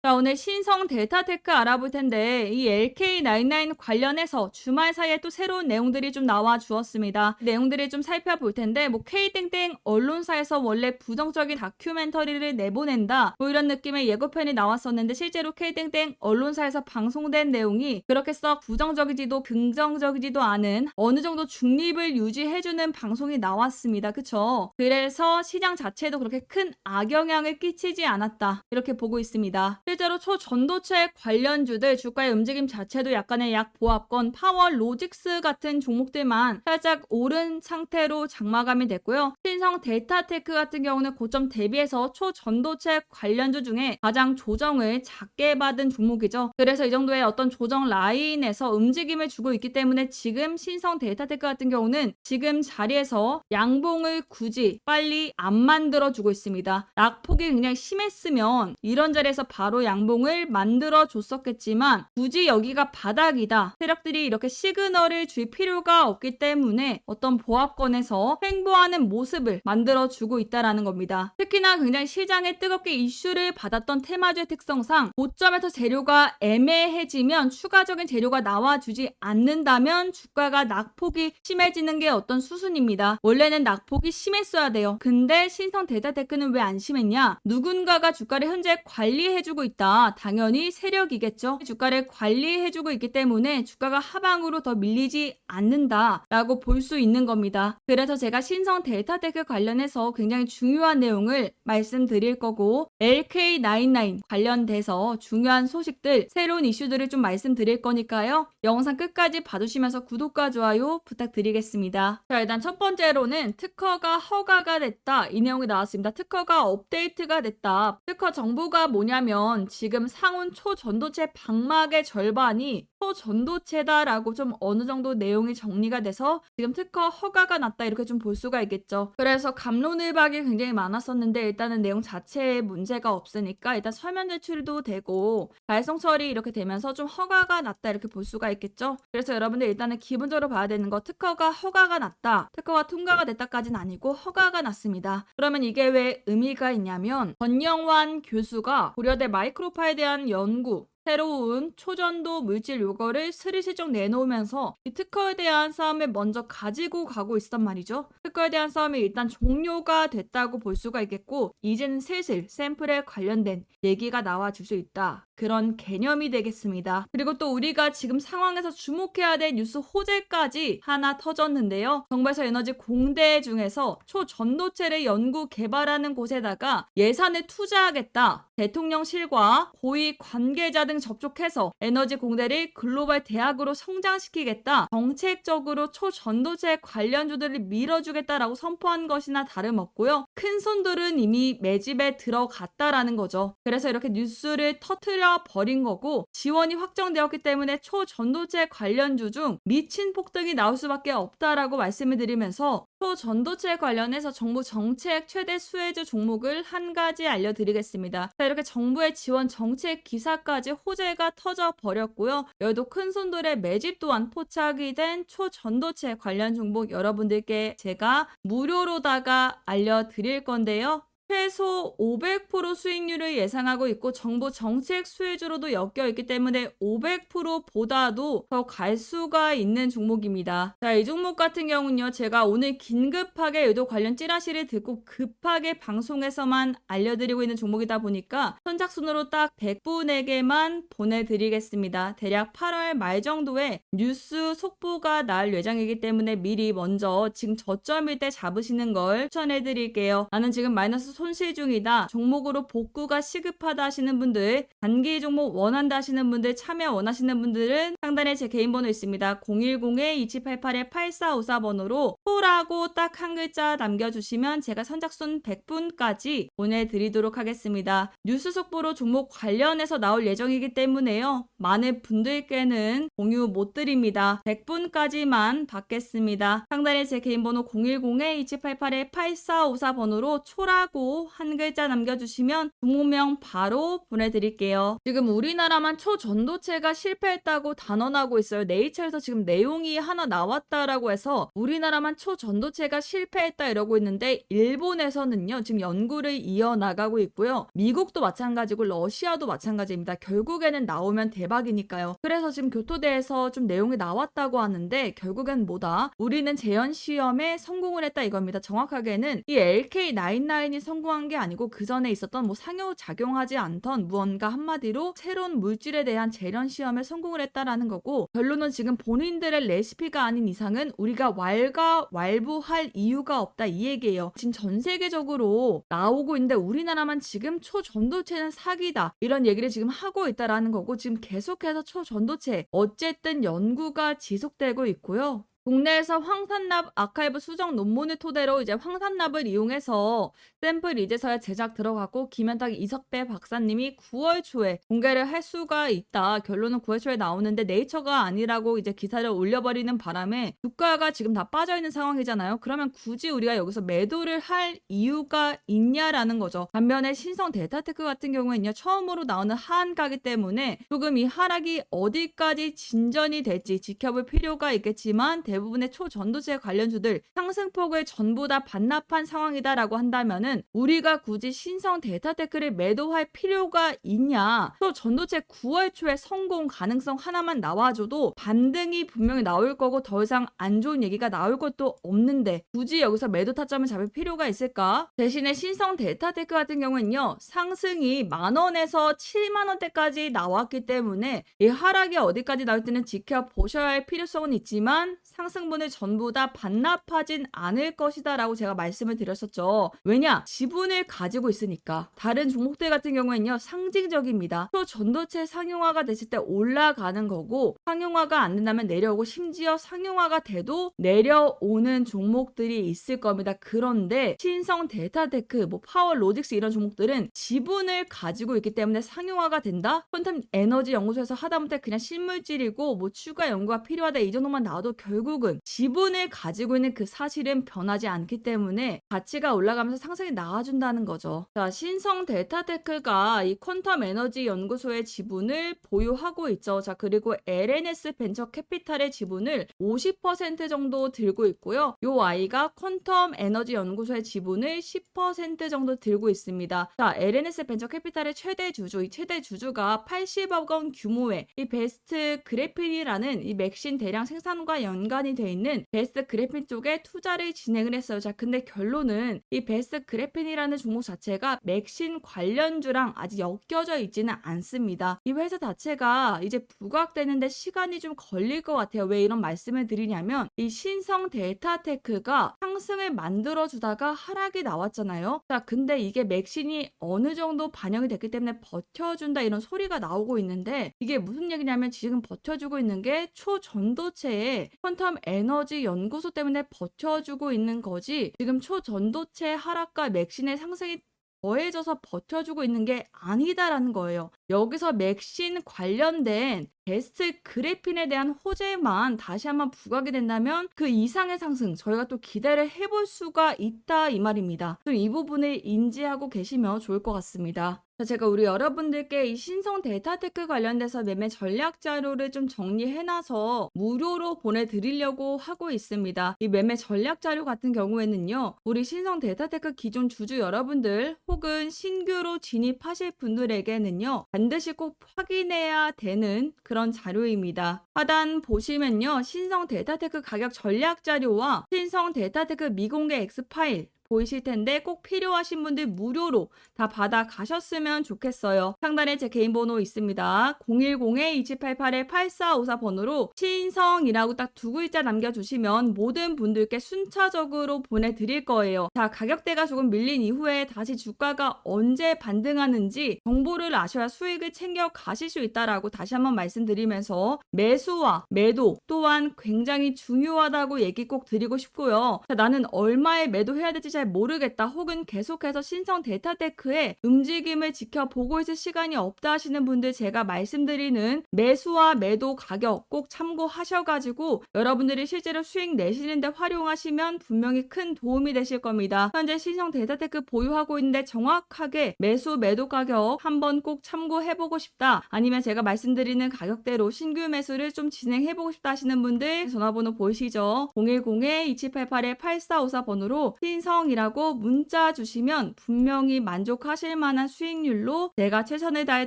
자, 오늘 신성 델타테크 알아볼 텐데 이 LK99 관련해서 주말 사이에 또 새로운 내용들이 좀 나와 주었습니다. 내용들을 좀 살펴볼 텐데 뭐 K땡땡 언론사에서 원래 부정적인 다큐멘터리를 내보낸다 뭐 이런 느낌의 예고편이 나왔었는데 실제로 K땡땡 언론사에서 방송된 내용이 그렇게 썩 부정적이지도 긍정적이지도 않은 어느 정도 중립을 유지해주는 방송이 나왔습니다. 그쵸? 그래서 시장 자체도 그렇게 큰 악영향을 끼치지 않았다 이렇게 보고 있습니다. 실제로 초전도체 관련주들 주가의 움직임 자체도 약간의 약보합권, 파워로직스 같은 종목들만 살짝 오른 상태로 장마감이 됐고요. 신성 델타테크 같은 경우는 고점 대비해서 초전도체 관련주 중에 가장 조정을 작게 받은 종목이죠. 그래서 이 정도의 어떤 조정 라인에서 움직임을 주고 있기 때문에 지금 신성 델타테크 같은 경우는 지금 자리에서 양봉을 굳이 빨리 안 만들어주고 있습니다. 낙폭이 굉장히 심했으면 이런 자리에서 바로 양봉을 만들어 줬었겠지만 굳이 여기가 바닥이다. 세력들이 이렇게 시그널을 줄 필요가 없기 때문에 어떤 보합권에서 횡보하는 모습을 만들어 주고 있다라는 겁니다. 특히나 굉장히 시장에 뜨겁게 이슈를 받았던 테마주의 특성상 고점에서 재료가 애매해지면 추가적인 재료가 나와주지 않는다면 주가가 낙폭이 심해지는 게 어떤 수순입니다. 원래는 낙폭이 심했어야 돼요. 근데 신성 델타테크는 왜 안 심했냐? 누군가가 주가를 현재 관리해주고 있다. 당연히 세력이겠죠. 주가를 관리해주고 있기 때문에 주가가 하방으로 더 밀리지 않는다라고 볼 수 있는 겁니다. 그래서 제가 신성 델타테크 관련해서 굉장히 중요한 내용을 말씀드릴 거고 LK99 관련돼서 중요한 소식들, 새로운 이슈들을 좀 말씀드릴 거니까요. 영상 끝까지 봐주시면서 구독과 좋아요 부탁드리겠습니다. 자, 일단 첫 번째로는 특허가 허가가 됐다. 이 내용이 나왔습니다. 특허가 업데이트가 됐다. 특허 정보가 뭐냐면 지금 상온 초전도체 방막의 절반이 초전도체다라고 좀 어느 정도 내용이 정리가 돼서 지금 특허 허가가 났다 이렇게 좀 볼 수가 있겠죠. 그래서 갑론을박이 굉장히 많았었는데 일단은 내용 자체에 문제가 없으니까 일단 설명 제출도 되고 발송 처리 이렇게 되면서 좀 허가가 났다 이렇게 볼 수가 있겠죠. 그래서 여러분들 일단은 기본적으로 봐야 되는 거 특허가 허가가 났다. 특허가 통과가 됐다까지는 아니고 허가가 났습니다. 그러면 이게 왜 의미가 있냐면 권영환 교수가 고려대 마이크로파에 대한 연구 새로운 초전도 물질 요거를 스리슬쩍 내놓으면서 이 특허에 대한 싸움을 먼저 가지고 가고 있었단 말이죠. 특허에 대한 싸움이 일단 종료가 됐다고 볼 수가 있겠고 이제는 슬슬 샘플에 관련된 얘기가 나와줄 수 있다. 그런 개념이 되겠습니다. 그리고 또 우리가 지금 상황에서 주목해야 될 뉴스 호재까지 하나 터졌는데요. 정부에서 에너지 공대 중에서 초전도체를 연구 개발하는 곳에다가 예산을 투자하겠다. 대통령실과 고위 관계자 등 접촉해서 에너지 공대를 글로벌 대학으로 성장시키겠다. 정책적으로 초전도체 관련주들을 밀어주겠다라고 선포한 것이나 다름없고요. 큰 손들은 이미 매집에 들어갔다라는 거죠. 그래서 이렇게 뉴스를 터뜨려 버린 거고 지원이 확정되었기 때문에 초전도체 관련주 중 미친 폭등이 나올 수밖에 없다라고 말씀을 드리면서 초전도체 관련해서 정부 정책 최대 수혜주 종목을 한 가지 알려드리겠습니다. 자, 이렇게 정부의 지원 정책 기사까지 호재가 터져 버렸고요. 여기도 큰 손들의 매집 또한 포착이 된 초전도체 관련 종목 여러분들께 제가 무료로다가 알려드릴 건데요. 최소 500% 수익률을 예상하고 있고 정부 정책 수혜주로도 엮여 있기 때문에 500%보다도 더 갈 수가 있는 종목입니다. 자, 이 종목 같은 경우는요. 제가 오늘 긴급하게 의도 관련 찌라시를 듣고 급하게 방송에서만 알려드리고 있는 종목이다 보니까 선착순으로 딱 100분에게만 보내드리겠습니다. 대략 8월 말 정도에 뉴스 속보가 날 예정이기 때문에 미리 먼저 지금 저점일 때 잡으시는 걸 추천해드릴게요. 나는 지금 마이너스 손실 중이다. 종목으로 복구가 시급하다 하시는 분들, 단기 종목 원한다 하시는 분들, 참여 원하시는 분들은 상단에 제 개인 번호 있습니다. 010-2788-8454번호로 소라고 딱 한 글자 남겨주시면 제가 선착순 100분까지 보내드리도록 하겠습니다. 뉴스 속보로 종목 관련해서 나올 예정이기 때문에요. 많은 분들께는 공유 못 드립니다. 100분까지만 받겠습니다. 상단에 제 개인 번호 010-2788-8454번호로 초라고 하라고 한 글자 남겨주시면 종목명 바로 보내드릴게요. 지금 우리나라만 초전도체가 실패했다고 단언하고 있어요. 네이처에서 지금 내용이 하나 나왔다라고 해서 우리나라만 초전도체가 실패했다 이러고 있는데 일본에서는요 지금 연구를 이어나가고 있고요. 미국도 마찬가지고 러시아도 마찬가지입니다. 결국에는 나오면 대박이니까요. 그래서 지금 교토대에서 좀 내용이 나왔다고 하는데 결국엔 뭐다? 우리는 재현 시험에 성공을 했다 이겁니다. 정확하게는 이 LK99이 성공한 게 아니고 그 전에 있었던 뭐 상호작용하지 않던 무언가 한마디로 새로운 물질에 대한 재현 시험에 성공을 했다라는 거고 결론은 지금 본인들의 레시피가 아닌 이상은 우리가 왈가왈부할 이유가 없다 이 얘기예요. 지금 전 세계적으로 나오고 있는데 우리나라만 지금 초전도체는 사기다 이런 얘기를 지금 하고 있다라는 거고 지금 계속해서 초전도체 어쨌든 연구가 지속되고 있고요. 국내에서 황산납 아카이브 수정 논문을 토대로 이제 황산납을 이용해서 샘플 이제서야 제작 들어갔고 김현탁 이석배 박사님이 9월 초에 공개를 할 수가 있다. 결론은 9월 초에 나오는데 네이처가 아니라고 이제 기사를 올려버리는 바람에 주가가 지금 다 빠져있는 상황이잖아요. 그러면 굳이 우리가 여기서 매도를 할 이유가 있냐라는 거죠. 반면에 신성 데이터테크 같은 경우에는요. 처음으로 나오는 하한가기 때문에 조금 이 하락이 어디까지 진전이 될지 지켜볼 필요가 있겠지만 대부분의 초전도체 관련주들 상승폭을 전부 다 반납한 상황이다라고 한다면은 우리가 굳이 신성 데이터테크를 매도할 필요가 있냐? 초전도체 9월 초에 성공 가능성 하나만 나와줘도 반등이 분명히 나올 거고 더 이상 안 좋은 얘기가 나올 것도 없는데 굳이 여기서 매도 타점을 잡을 필요가 있을까? 대신에 신성 데이터테크 같은 경우는요 상승이 10,000원에서 70,000원대까지 나왔기 때문에 이 하락이 어디까지 나올지는 지켜보셔야 할 필요성은 있지만 상승분을 전부 다 반납하진 않을 것이다 라고 제가 말씀을 드렸었죠. 왜냐? 지분을 가지고 있으니까. 다른 종목들 같은 경우에는요. 상징적입니다. 또 전도체 상용화가 됐을 때 올라가는 거고 상용화가 안 된다면 내려오고 심지어 상용화가 돼도 내려오는 종목들이 있을 겁니다. 그런데 신성 데이터테크, 뭐 파워 로직스 이런 종목들은 지분을 가지고 있기 때문에 상용화가 된다? 퀀텀 에너지 연구소에서 하다못해 그냥 실물질이고 뭐 추가 연구가 필요하다 이 정도만 나와도 결국은 지분을 가지고 있는 그 사실은 변하지 않기 때문에 가치가 올라가면서 상승이 나와준다는 거죠. 자, 신성 데이터테크가 이 퀀텀 에너지 연구소의 지분을 보유하고 있죠. 자, 그리고 LNS 벤처 캐피탈의 지분을 50% 정도 들고 있고요. 요 아이가 퀀텀 에너지 연구소의 지분을 10% 정도 들고 있습니다. 자, LNS 벤처 캐피탈의 최대 주주, 이 최대 주주가 80억 원 규모의 이 베스트 그래핀이라는 이 맥신 대량 생산과 연관이 돼 있는 베스트 그래핀 쪽에 투자를 진행을 했어요. 자, 근데 결론은 이 베스트 그래핀이라는 종목 자체가 맥신 관련주랑 아직 엮여져 있지는 않습니다. 이 회사 자체가 이제 부각되는데 시간이 좀 걸릴 것 같아요. 왜 이런 말씀을 드리냐면 이 신성 데이터테크가 상승을 만들어주다가 하락이 나왔잖아요. 자, 근데 이게 맥신이 어느 정도 반영이 됐기 때문에 버텨준다 이런 소리가 나오고 있는데 이게 무슨 얘기냐면 지금 버텨주고 있는 게 초전도체의 퀀텀 에너지 연구소 때문에 버텨주고 있는 거지 지금 초전도체 하락과 맥신의 상승이 더해져서 버텨주고 있는 게 아니다라는 거예요. 여기서 맥신 관련된 베스트 그래핀에 대한 호재만 다시 한번 부각이 된다면 그 이상의 상승 저희가 또 기대를 해볼 수가 있다 이 말입니다. 좀 이 부분을 인지하고 계시면 좋을 것 같습니다. 자, 제가 우리 여러분들께 이 신성 데이터테크 관련돼서 매매 전략 자료를 좀 정리해놔서 무료로 보내드리려고 하고 있습니다. 이 매매 전략 자료 같은 경우에는요. 우리 신성 데이터테크 기존 주주 여러분들 혹은 신규로 진입하실 분들에게는요. 반드시 꼭 확인해야 되는 그런 자료입니다. 하단 보시면요. 신성 데이터테크 가격 전략 자료와 신성 데이터테크 미공개 X파일 보이실 텐데 꼭 필요하신 분들 무료로 다 받아 가셨으면 좋겠어요. 상단에 제 개인 번호 있습니다. 010-2788-8454 번호로 신성이라고 딱 두 글자 남겨주시면 모든 분들께 순차적으로 보내드릴 거예요. 자, 가격대가 조금 밀린 이후에 다시 주가가 언제 반등하는지 정보를 아셔야 수익을 챙겨 가실 수 있다라고 다시 한번 말씀드리면서 매수와 매도 또한 굉장히 중요하다고 얘기 꼭 드리고 싶고요. 자, 나는 얼마에 매도해야 될지 잘 모르겠다 혹은 계속해서 신성 데이터테크의 움직임을 지켜보고 있을 시간이 없다 하시는 분들, 제가 말씀드리는 매수와 매도 가격 꼭 참고하셔가지고 여러분들이 실제로 수익 내시는데 활용하시면 분명히 큰 도움이 되실 겁니다. 현재 신성 데이터테크 보유하고 있는데 정확하게 매수 매도 가격 한번 꼭 참고해보고 싶다, 아니면 제가 말씀드리는 가격대로 신규 매수를 좀 진행해보고 싶다 하시는 분들, 전화번호 보이시죠? 010-2788-8454번으로 신성이라고 문자 주시면 분명히 만족하실 만한 수익률로 제가 최선을 다해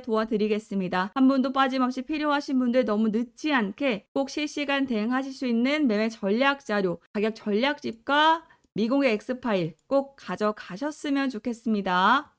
도와드리겠습니다. 한 분도 빠짐없이 필요하신 분들 너무 늦지 않게 꼭 실시간 대응하실 수 있는 매매 전략 자료, 가격 전략집과 미공개 X파일 꼭 가져가셨으면 좋겠습니다.